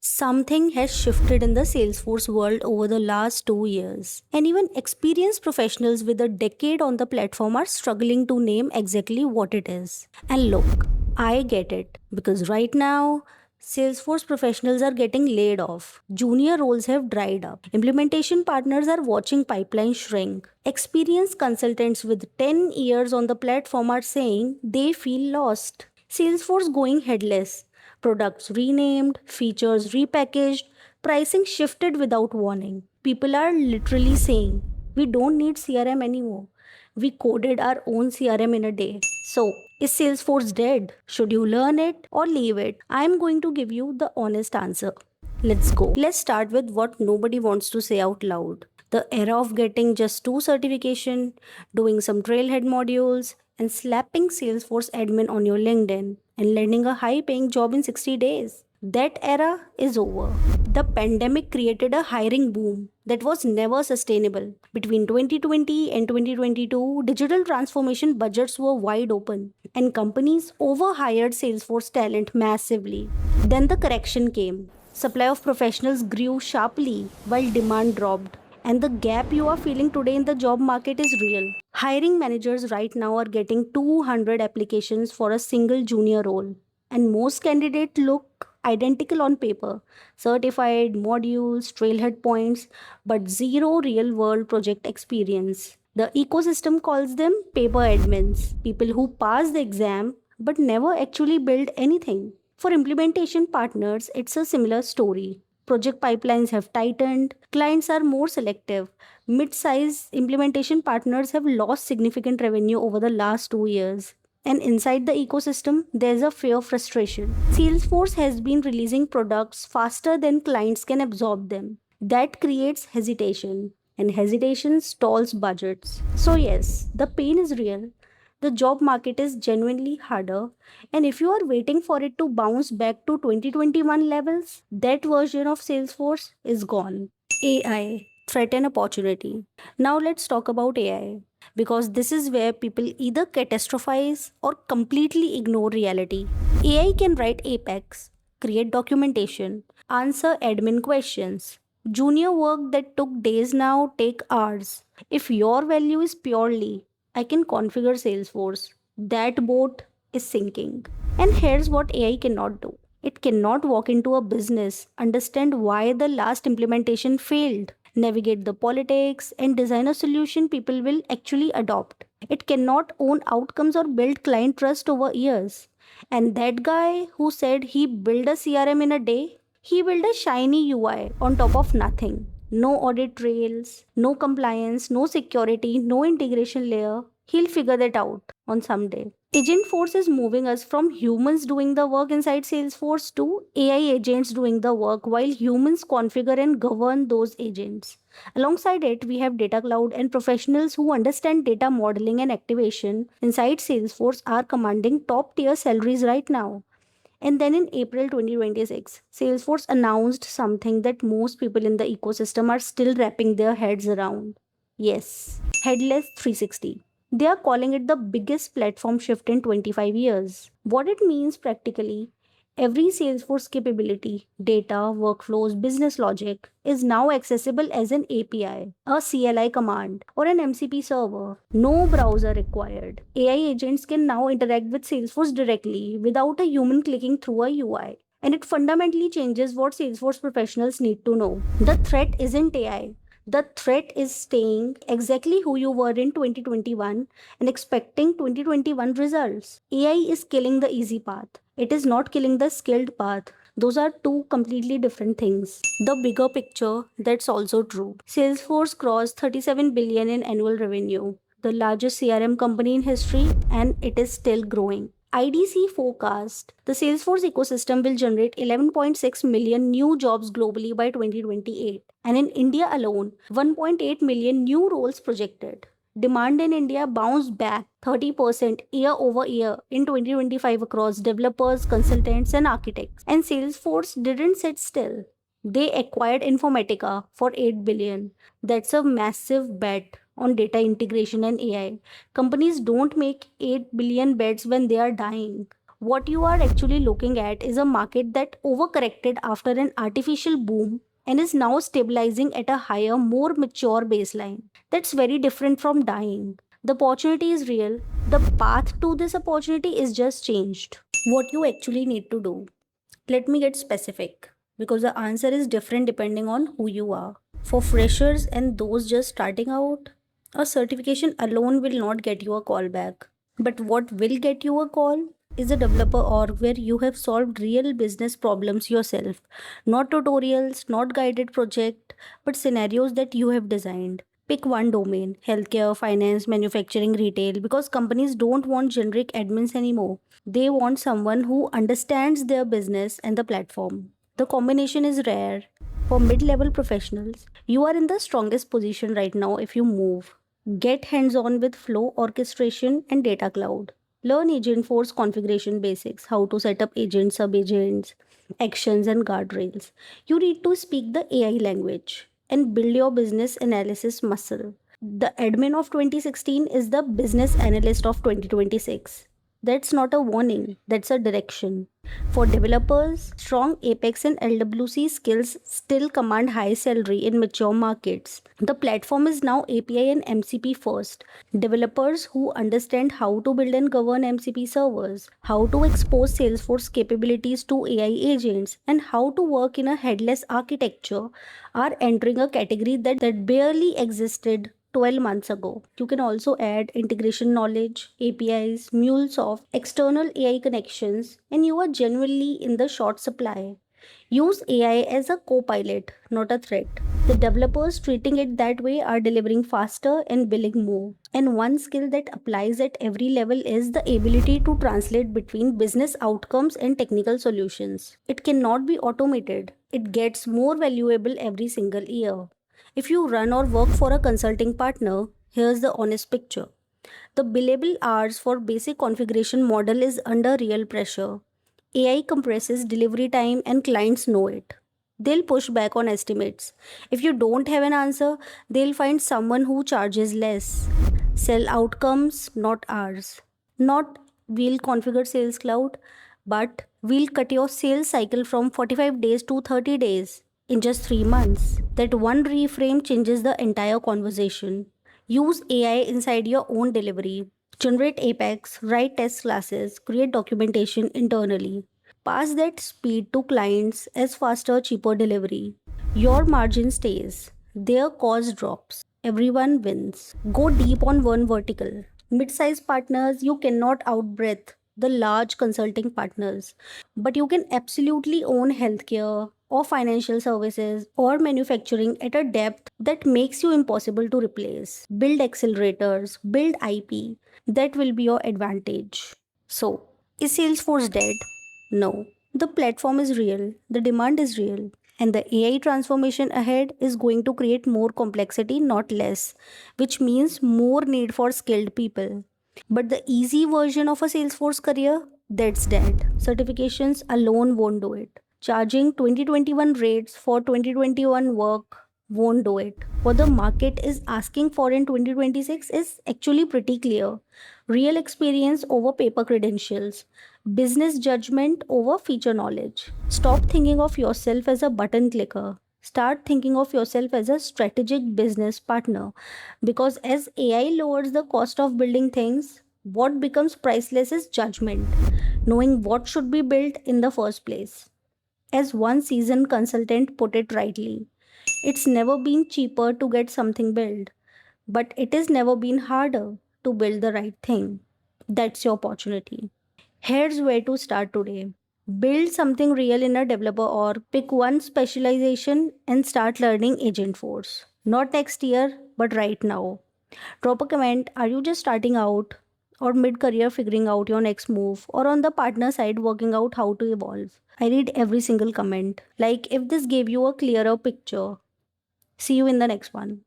Something has shifted in the Salesforce world over the last 2 years, and even experienced professionals with a decade on the platform are struggling to name exactly what it is. And look, I get it because right now, Salesforce professionals are getting laid off. Junior roles have dried up. Implementation partners are watching pipelines shrink. Experienced consultants with 10 years on the platform are saying they feel lost. Salesforce going headless. Products renamed, features repackaged, pricing shifted without warning. People are literally saying, we don't need CRM anymore. We coded our own CRM in a day. So, is Salesforce dead? Should you learn it or leave it? I'm going to give you the honest answer. Let's go. Let's start with what nobody wants to say out loud. The era of getting just two certification, doing some trailhead modules, and slapping Salesforce admin on your LinkedIn and landing a high paying job in 60 days. That era is over. The pandemic created a hiring boom that was never sustainable. Between 2020 and 2022, digital transformation budgets were wide open and companies overhired Salesforce talent massively. Then the correction came. Supply of professionals grew sharply while demand dropped. And the gap you are feeling today in the job market is real. Hiring managers right now are getting 200 applications for a single junior role. And most candidates look identical on paper, certified, modules, trailhead points, but zero real world project experience. The ecosystem calls them paper admins, people who pass the exam but never actually build anything. For implementation partners, it's a similar story. Project pipelines have tightened, clients are more selective. Mid size implementation partners have lost significant revenue over the last 2 years. And inside the ecosystem, there's a fear frustration. Salesforce has been releasing products faster than clients can absorb them. That creates hesitation, and hesitation stalls budgets. So, yes, the pain is real. The job market is genuinely harder, and if you are waiting for it to bounce back to 2021 levels, that version of Salesforce is gone. AI, threat and opportunity. Now, let's talk about AI because this is where people either catastrophize or completely ignore reality. AI can write Apex, create documentation, answer admin questions. Junior work that took days now take hours. If your value is purely I can configure Salesforce, that boat is sinking. And here's what AI cannot do. It cannot walk into a business, understand why the last implementation failed, navigate the politics, and design a solution people will actually adopt. It cannot own outcomes or build client trust over years. And that guy who said he built a CRM in a day, he built a shiny UI on top of nothing. No audit trails, no compliance, no security, no integration layer. He'll figure that out on some day. Agent Force is moving us from humans doing the work inside Salesforce to AI agents doing the work while humans configure and govern those agents. Alongside it, we have Data Cloud and professionals who understand data modeling and activation inside Salesforce are commanding top tier salaries right now. And then in April 2026, Salesforce announced something that most people in the ecosystem are still wrapping their heads around. Yes, Headless 360. They are calling it the biggest platform shift in 25 years. What it means practically, every Salesforce capability, data, workflows, business logic is now accessible as an API, a CLI command, or an MCP server. No browser required. AI agents can now interact with Salesforce directly without a human clicking through a UI. And it fundamentally changes what Salesforce professionals need to know. The threat isn't AI. The threat is staying exactly who you were in 2021 and expecting 2021 results. AI is killing the easy path. It is not killing the skilled path. Those are two completely different things. The bigger picture, that's also true. Salesforce crossed 37 billion in annual revenue, the largest CRM company in history, and it is still growing. IDC forecast the Salesforce ecosystem will generate 11.6 million new jobs globally by 2028. And in India alone, 1.8 million new roles projected. Demand in India bounced back 30% year over year in 2025 across developers, consultants, and architects. And Salesforce didn't sit still. They acquired Informatica for 8 billion. That's a massive bet on data integration and AI. Companies don't make 8 billion bets when they are dying. What you are actually looking at is a market that overcorrected after an artificial boom and is now stabilizing at a higher, more mature baseline. That's very different from dying. The opportunity is real. The path to this opportunity is just changed. What you actually need to do. Let me get specific because the answer is different depending on who you are. For freshers and those just starting out, a certification alone will not get you a call back. But what will get you a call is a developer org where you have solved real business problems yourself. Not tutorials, not guided project, but scenarios that you have designed. Pick one domain: healthcare, finance, manufacturing, retail, because companies don't want generic admins anymore. They want someone who understands their business and the platform. The combination is rare. For mid level professionals, you are in the strongest position right now if you move. Get hands on with flow orchestration and data cloud. Learn Agentforce configuration basics, how to set up agents, sub agents, actions, and guardrails. You need to speak the AI language and build your business analysis muscle. The admin of 2016 is the business analyst of 2026. That's not a warning, that's a direction. For developers, strong Apex and LWC skills still command high salary in mature markets. The platform is now API and MCP first. Developers who understand how to build and govern MCP servers, how to expose Salesforce capabilities to AI agents, and how to work in a headless architecture are entering a category that barely existed 12 months ago. You can also add integration knowledge, APIs, MuleSoft, external AI connections, and you are genuinely in the short supply. Use AI as a co pilot, not a threat. The developers treating it that way are delivering faster and billing more. And one skill that applies at every level is the ability to translate between business outcomes and technical solutions. It cannot be automated, it gets more valuable every single year. If you run or work for a consulting partner, here's the honest picture. The billable hours for basic configuration model is under real pressure. AI compresses delivery time and clients know it. They'll push back on estimates. If you don't have an answer, they'll find someone who charges less. Sell outcomes, not hours. Not we'll configure Sales Cloud, but we'll cut your sales cycle from 45 days to 30 days in just 3 months. That one reframe changes the entire conversation. Use AI inside your own delivery. Generate Apex, write test classes, create documentation internally. Pass that speed to clients as faster, cheaper delivery. Your margin stays, their cost drops. Everyone wins. Go deep on one vertical. Mid-size partners, you cannot outbreath the large consulting partners, but you can absolutely own healthcare or financial services or manufacturing at a depth that makes you impossible to replace. Build accelerators, build IP. That will be your advantage. So, is Salesforce dead? No. The platform is real, the demand is real, and the AI transformation ahead is going to create more complexity, not less, which means more need for skilled people. But the easy version of a Salesforce career, that's dead. Certifications alone won't do it. Charging 2021 rates for 2021 work won't do it. What the market is asking for in 2026 is actually pretty clear: real experience over paper credentials, business judgment over feature knowledge. Stop thinking of yourself as a button clicker. Start thinking of yourself as a strategic business partner. Because as AI lowers the cost of building things, what becomes priceless is judgment, knowing what should be built in the first place. As one seasoned consultant put it rightly, it's never been cheaper to get something built, but it has never been harder to build the right thing. That's your opportunity. Here's where to start today. Build something real in a developer or pick one specialization and start learning Agentforce. Not next year, but right now. Drop a comment. Are you just starting out or mid career figuring out your next move or on the partner side working out how to evolve? I read every single comment. Like if this gave you a clearer picture. See you in the next one.